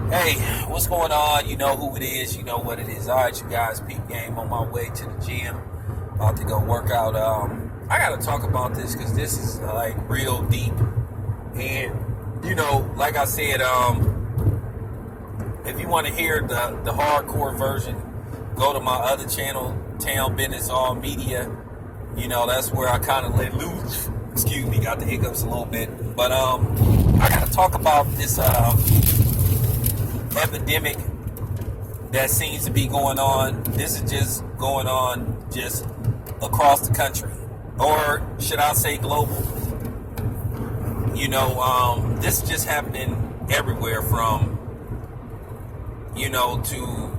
Hey, what's going on? You know who it is. You know what it is. All right, you guys. Peep game on my way to the gym. About to go work out. I gotta talk about this because this is like real deep. And like I said, if you want to hear the hardcore version, go to my other channel, Town Business All Media. That's where I kind of let loose. Excuse me, got the hiccups a little bit. But I gotta talk about this epidemic that seems to be going on. This is just going on just across the country, or should I say global. This is just happening everywhere from to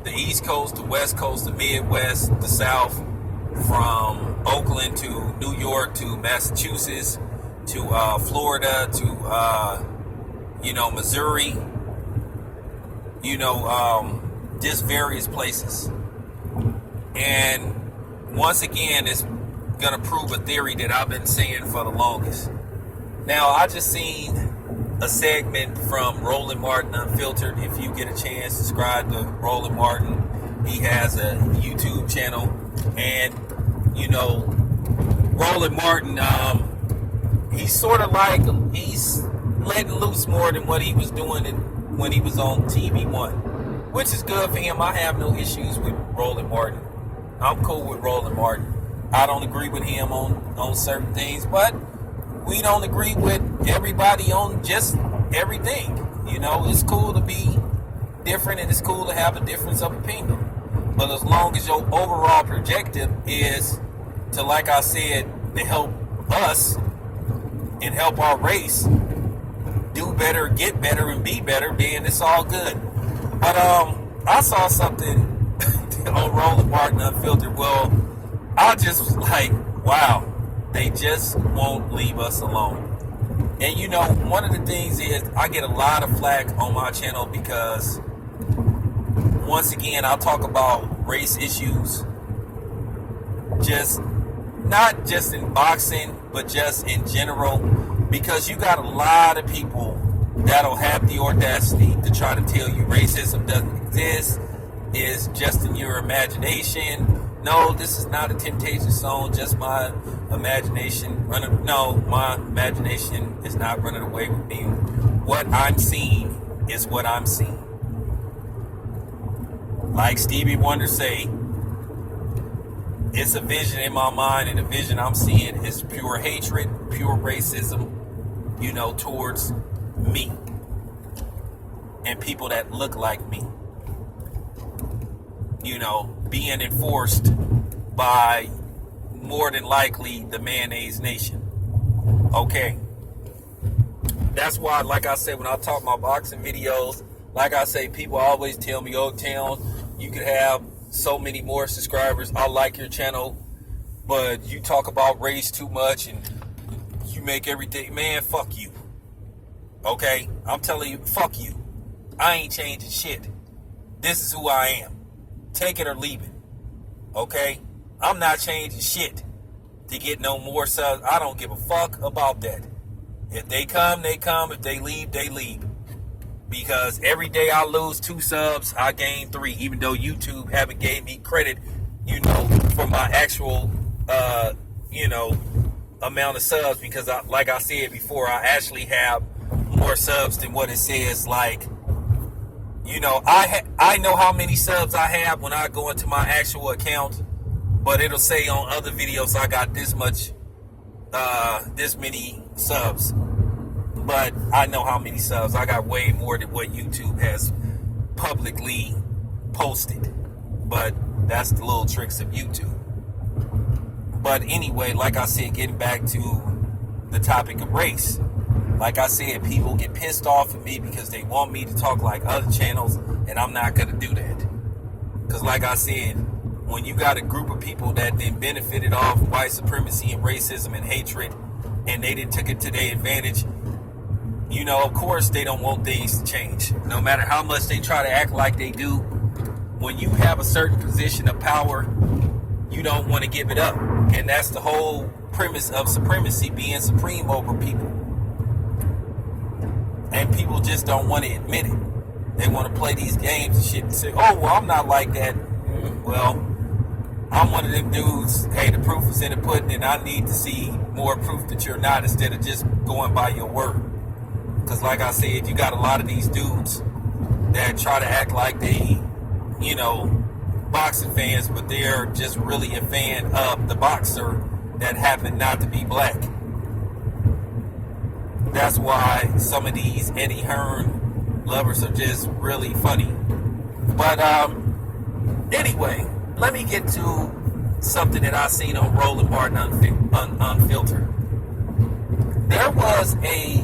the East Coast, the West Coast, the Midwest, the South, from Oakland to New York to Massachusetts to Florida to Missouri. Just various places. And once again, it's going to prove a theory that I've been saying for the longest. Now, I just seen a segment from Roland Martin Unfiltered. If you get a chance, subscribe to Roland Martin. He has a YouTube channel. And, Roland Martin, he's sort of like, he's letting loose more than what he was doing when he was on TV One, which is good for him. I have no issues with Roland Martin. I'm cool with Roland Martin. I don't agree with him on certain things, but we don't agree with everybody on just everything. It's cool to be different and it's cool to have a difference of opinion. But as long as your overall objective is to, like I said, to help us and help our race do better, get better, and be better, then it's all good. But I saw something on Roland Martin Unfiltered. Well, I just was like, wow, they just won't leave us alone. And one of the things is I get a lot of flack on my channel because once again, I'll talk about race issues, just not just in boxing, but just in general, because you got a lot of people that'll have the audacity to try to tell you racism doesn't exist, is just in your imagination. No, this is not a Temptation song, just my imagination. My imagination is not running away with me. What I'm seeing is what I'm seeing. Like Stevie Wonder say, it's a vision in my mind, and the vision I'm seeing is pure hatred, pure racism, towards me and people that look like me. Being enforced by more than likely the mayonnaise nation. Okay. That's why, like I said, when I talk my boxing videos, like I say, people always tell me, "Oh, Town, you could have so many more subscribers. I like your channel, but you talk about race too much and you make everything." Man, fuck you. Okay? I'm telling you, fuck you. I ain't changing shit. This is who I am. Take it or leave it. Okay? I'm not changing shit to get no more subs. I don't give a fuck about that. If they come, they come. If they leave, they leave. Because every day I lose 2 subs, I gain 3. Even though YouTube haven't gave me credit, for my actual, amount of subs. Because, like I said before, I actually have more subs than what it says. Like, I know how many subs I have when I go into my actual account. But it'll say on other videos I got this much, this many subs. But I know how many subs. I got way more than what YouTube has publicly posted. But that's the little tricks of YouTube. But anyway, like I said, getting back to the topic of race. Like I said, people get pissed off at me because they want me to talk like other channels, and I'm not going to do that. Because like I said, when you got a group of people that then benefited off white supremacy and racism and hatred, and they didn't took it to their advantage, of course they don't want things to change. No matter how much they try to act like they do, when you have a certain position of power, you don't want to give it up. And that's the whole premise of supremacy, being supreme over people. And people just don't want to admit it. They want to play these games and shit and say, oh, well, I'm not like that. Well, I'm one of them dudes, hey, the proof is in the pudding, and I need to see more proof that you're not instead of just going by your word. Because like I said, you got a lot of these dudes that try to act like they, boxing fans, but they're just really a fan of the boxer that happened not to be black. That's why some of these Eddie Hearn lovers are just really funny. But anyway, let me get to something that I seen on Roland Martin Unfiltered. There was a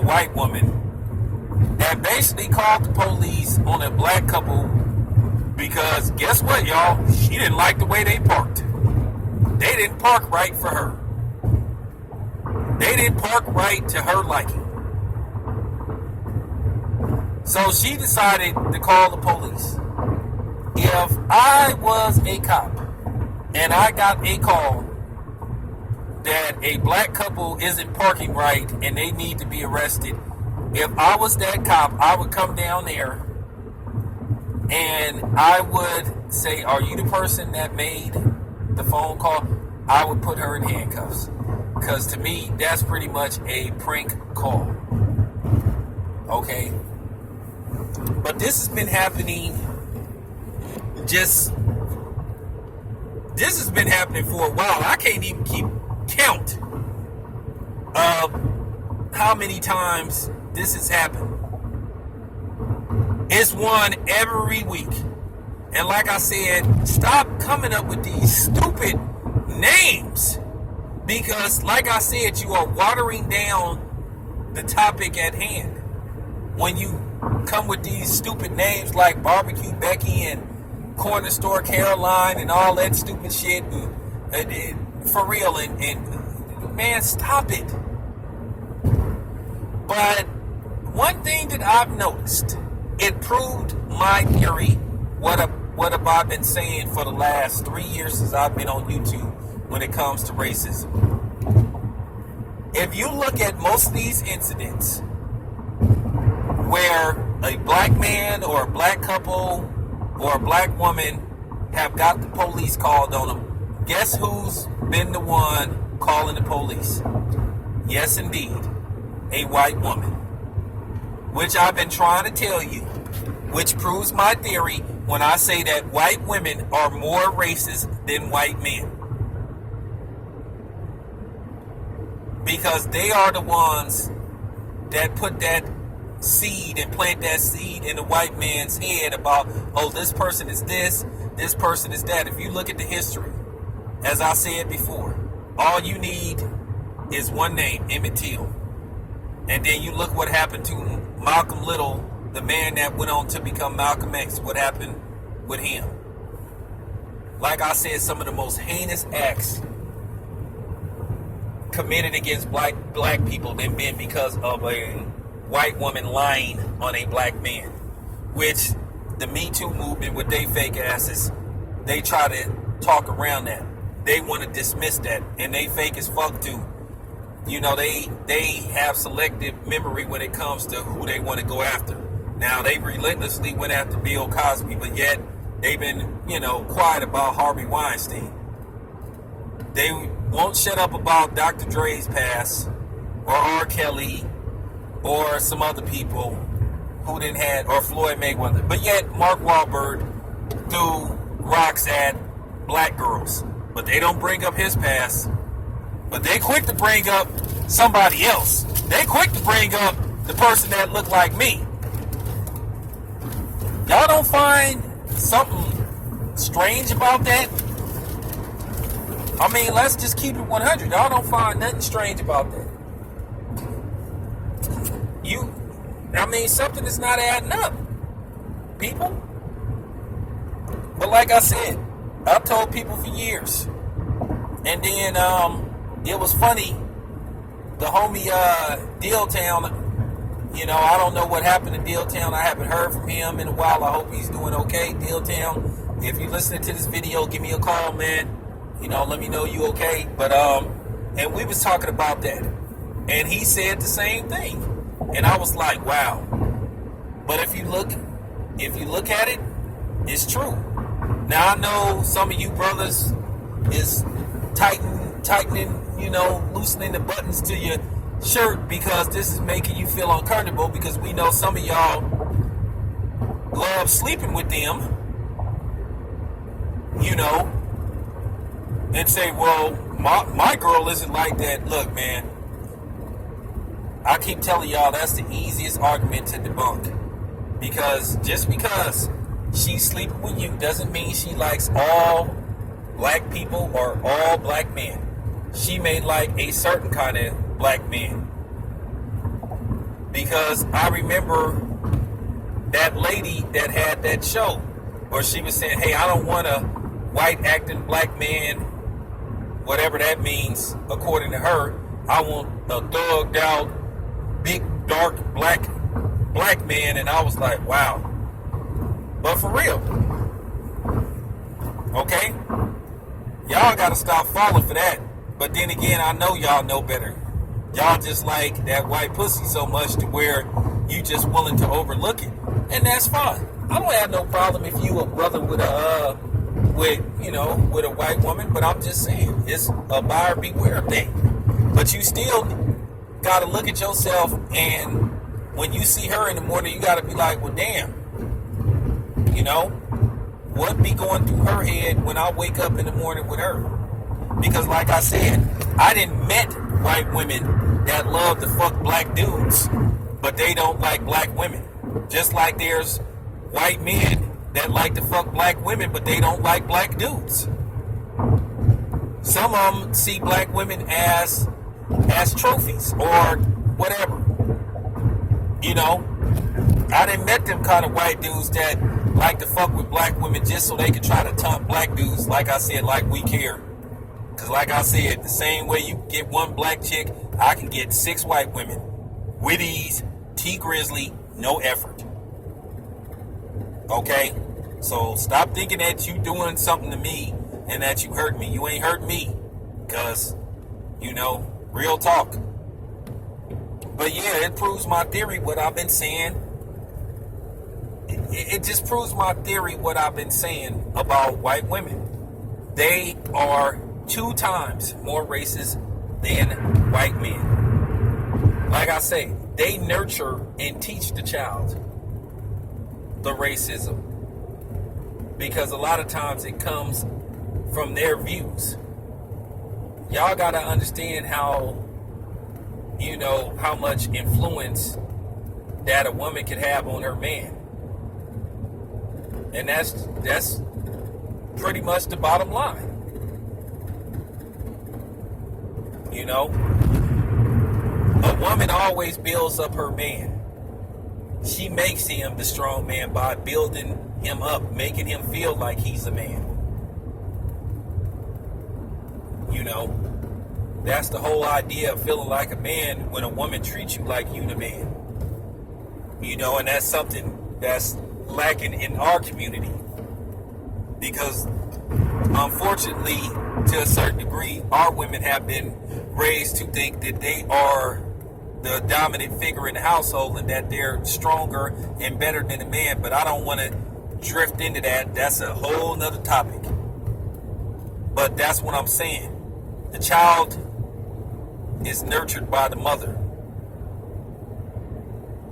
white woman that basically called the police on a black couple because guess what, y'all? She didn't like the way they parked. They didn't park right for her. They didn't park right to her liking. So she decided to call the police. If I was a cop and I got a call that a black couple isn't parking right and they need to be arrested, if I was that cop, I would come down there and I would say, are you the person that made the phone call? I would put her in handcuffs. Because to me, that's pretty much a prank call. Okay? But this has been happening this has been happening for a while. I can't even keep count of how many times this has happened. It's one every week. And like I said, stop coming up with these stupid names. Because like I said, you are watering down the topic at hand. When you come with these stupid names like Barbecue Becky and Corner Store Caroline and all that stupid shit. And for real. And man, stop it. But one thing that I've noticed, it proved my theory, what have I been saying for the last 3 years since I've been on YouTube when it comes to racism. If you look at most of these incidents where a black man or a black couple or a black woman have got the police called on them, guess who's been the one calling the police? Yes, indeed, a white woman. Which I've been trying to tell you, which proves my theory when I say that white women are more racist than white men. Because they are the ones that put that seed and plant that seed in the white man's head about, oh, this person is this person is that. If you look at the history, as I said before, all you need is one name, Emmett Till. And then you look what happened to Malcolm Little, the man that went on to become Malcolm X. What happened with him? Like I said, some of the most heinous acts committed against black people than been because of a white woman lying on a black man. Which the Me Too movement with they fake asses, they try to talk around that. They want to dismiss that, and they fake as fuck too. You know, they have selective memory when it comes to who they want to go after. Now, they relentlessly went after Bill Cosby, but yet they've been, quiet about Harvey Weinstein. They won't shut up about Dr. Dre's past, or R. Kelly, or some other people who didn't have, or Floyd Mayweather. But yet, Mark Wahlberg threw rocks at black girls. But they don't bring up his past. But they quick to bring up somebody else. They quick to bring up the person that looked like me. Y'all don't find something strange about that? I mean, let's just keep it 100. Y'all don't find nothing strange about that. Something is not adding up, people. But like I said, I've told people for years. And then, it was funny, the homie, Dilltown, I don't know what happened to Dilltown. I haven't heard from him in a while. I hope he's doing okay. Dilltown, if you're listening to this video, give me a call, man. Let me know you okay. But, and we was talking about that. And he said the same thing. And I was like, wow. But if you look at it, it's true. Now I know some of you brothers is tightening, loosening the buttons to your shirt because this is making you feel uncomfortable, because we know some of y'all love sleeping with them, and say, well, my girl isn't like that. Look, man, I keep telling y'all that's the easiest argument to debunk, because just because she's sleeping with you doesn't mean she likes all black people or all black men. She may like a certain kind of black man. Because I remember that lady that had that show where she was saying, hey, I don't want a white acting black man, whatever that means according to her. I want a thugged out, big, dark, black man. And I was like, wow. But for real, okay? Y'all gotta stop falling for that. But then again, I know y'all know better. Y'all just like that white pussy so much to where you just willing to overlook it. And that's fine. I don't have no problem if you a brother with a white woman, but I'm just saying, it's a buyer beware thing. But you still gotta look at yourself, and when you see her in the morning, you gotta be like, well, damn. What be going through her head when I wake up in the morning with her? Because like I said, I didn't met white women that love to fuck black dudes, but they don't like black women. Just like there's white men that like to fuck black women, but they don't like black dudes. Some of them see black women as trophies or whatever. I done met them kind of white dudes that like to fuck with black women just so they can try to taunt black dudes, like I said, like we care. Because like I said, the same way you get one black chick, I can get 6 white women. With ease, T Grizzly, no effort. Okay? So stop thinking that you doing something to me and that you hurt me. You ain't hurt me. Because, real talk. But yeah, it proves my theory, what I've been saying. It just proves my theory, what I've been saying about white women. They are 2 times more racist than white men. Like I say, they nurture and teach the child the racism. Because a lot of times it comes from their views. Y'all gotta understand how much influence that a woman can have on her man. And that's pretty much the bottom line. A woman always builds up her man. She makes him the strong man by building him up, making him feel like he's a man. That's the whole idea of feeling like a man, when a woman treats you like you the man. And that's something that's lacking in our community. Because unfortunately, to a certain degree, our women have been raised to think that they are the dominant figure in the household and that they're stronger and better than a man. But I don't want to drift into that. That's a whole nother topic. But that's what I'm saying. The child is nurtured by the mother.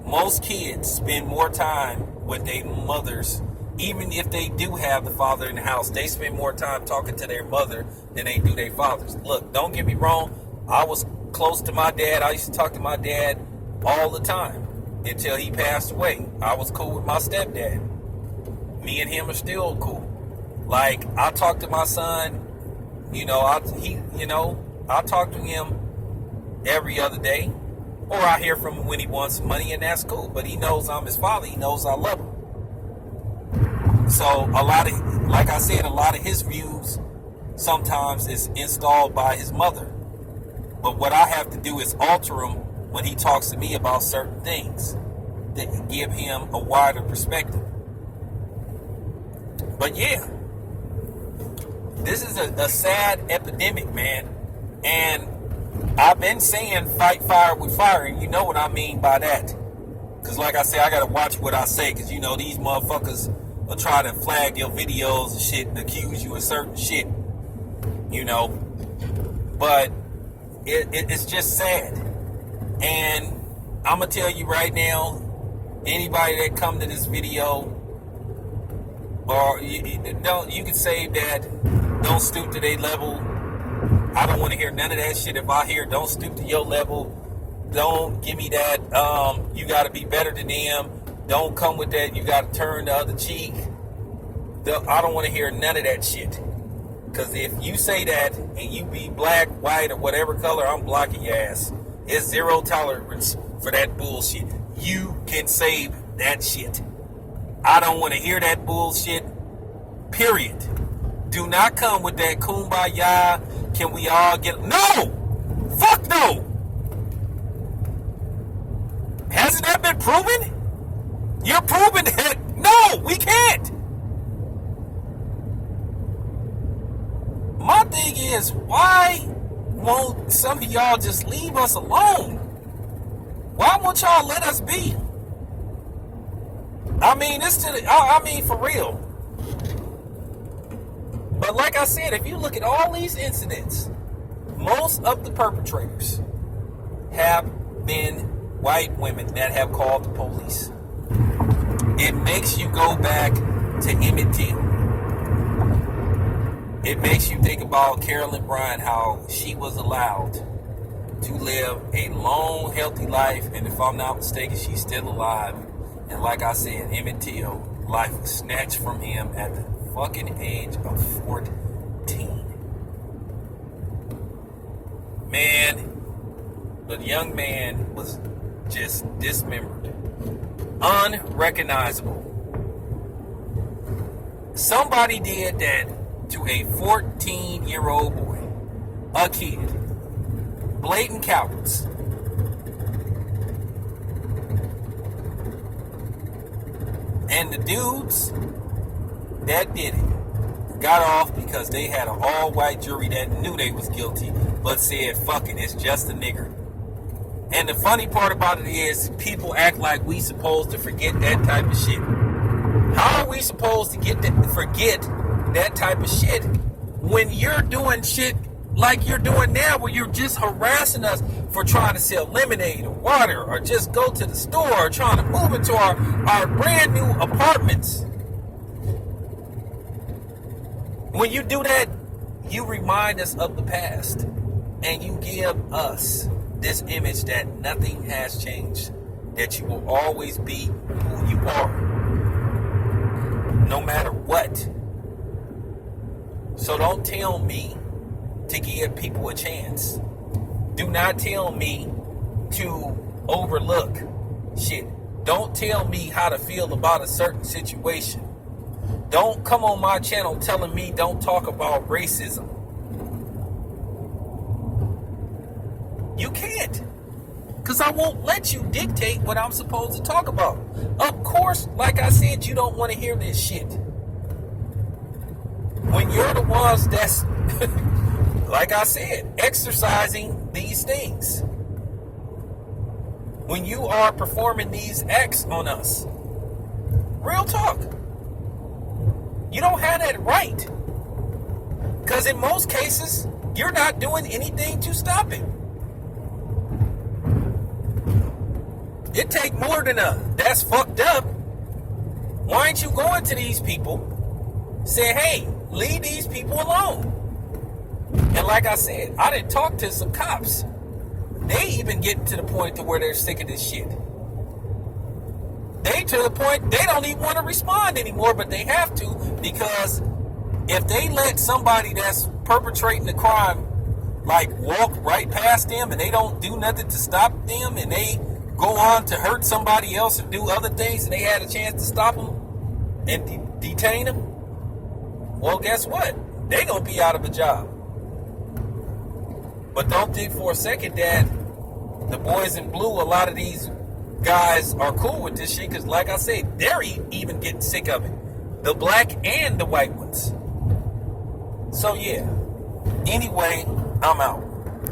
Most kids spend more time with their mothers. Even if they do have the father in the house, they spend more time talking to their mother than they do their fathers. Look, don't get me wrong. I was close to my dad. I used to talk to my dad all the time until he passed away. I was cool with my stepdad. Me and him are still cool. Like, I talk to my son, I talk to him every other day. Or I hear from him when he wants money, and that's cool. But he knows I'm his father. He knows I love him. So like I said, a lot of his views sometimes is installed by his mother. But what I have to do is alter him when he talks to me about certain things that give him a wider perspective. But yeah, this is a sad epidemic, man. And I've been saying fight fire with fire, and you know what I mean by that. Because Because like I say, I gotta watch what I say, because you know these motherfuckers will try to flag your videos and shit and accuse you of certain shit, you know. But it's just sad. And I'm gonna tell you right now, anybody that come to this video, or you can say that don't stoop to their level. I don't want to hear none of that shit. If I hear don't stoop to your level, don't give me that you got to be better than them. Don't come with that you got to turn the other cheek. I don't want to hear none of that shit. Because if you say that and you be black, white, or whatever color, I'm blocking your ass. It's zero tolerance for that bullshit. You can save that shit. I don't want to hear that bullshit. Period. Do not come with that kumbaya. Can we all get... No! Fuck no! Hasn't that been proven? You're proving that... No, we can't! My thing is, why won't some of y'all just leave us alone? Why won't y'all let us be? I mean, I mean, for real. But like I said, if you look at all these incidents, most of the perpetrators have been white women that have called the police. It makes you go back to Emmett Till. It makes you think about Carolyn Bryant, how she was allowed to live a long, healthy life. And if I'm not mistaken, she's still alive. And like I said, Emmett Till, life was snatched from him at the fucking age of 14. Man, the young man was just dismembered. Unrecognizable. Somebody did that to a 14-year-old boy. A kid. Blatant cowards. And the dudes that did it got off because they had an all-white jury that knew they was guilty, but said, fuck it, it's just a nigger. And the funny part about it is, people act like we supposed to forget that type of shit. How are we supposed to forget that type of shit when you're doing shit like you're doing now, where you're just harassing us for trying to sell lemonade or water, or just go to the store, or trying to move into our brand new apartments? When you do that, you remind us of the past, and you give us this image that nothing has changed, that you will always be who you are, no matter what. So don't tell me to give people a chance. Do not tell me to overlook shit. Don't tell me how to feel about a certain situation. Don't come on my channel telling me don't talk about racism. You can't. Because I won't let you dictate what I'm supposed to talk about. Of course, like I said, you don't want to hear this shit. When you're the ones that's, like I said, exercising these things. When you are performing these acts on us. Real talk. You don't have that right. Because in most cases, you're not doing anything to stop it. It take more than that's fucked up. Why aren't you going to these people, say, hey, leave these people alone? And like I said, I done talked to some cops. They even get to the point to where they're sick of this shit. They to the point they don't even want to respond anymore, but they have to, because if they let somebody that's perpetrating the crime like walk right past them and they don't do nothing to stop them, and they go on to hurt somebody else or do other things, and they had a chance to stop them and detain them, well, guess what? They gonna be out of a job. But don't think for a second that the boys in blue, a lot of these guys are cool with this shit, because like I said, they're even getting sick of it. The black and the white ones. So yeah. Anyway, I'm out.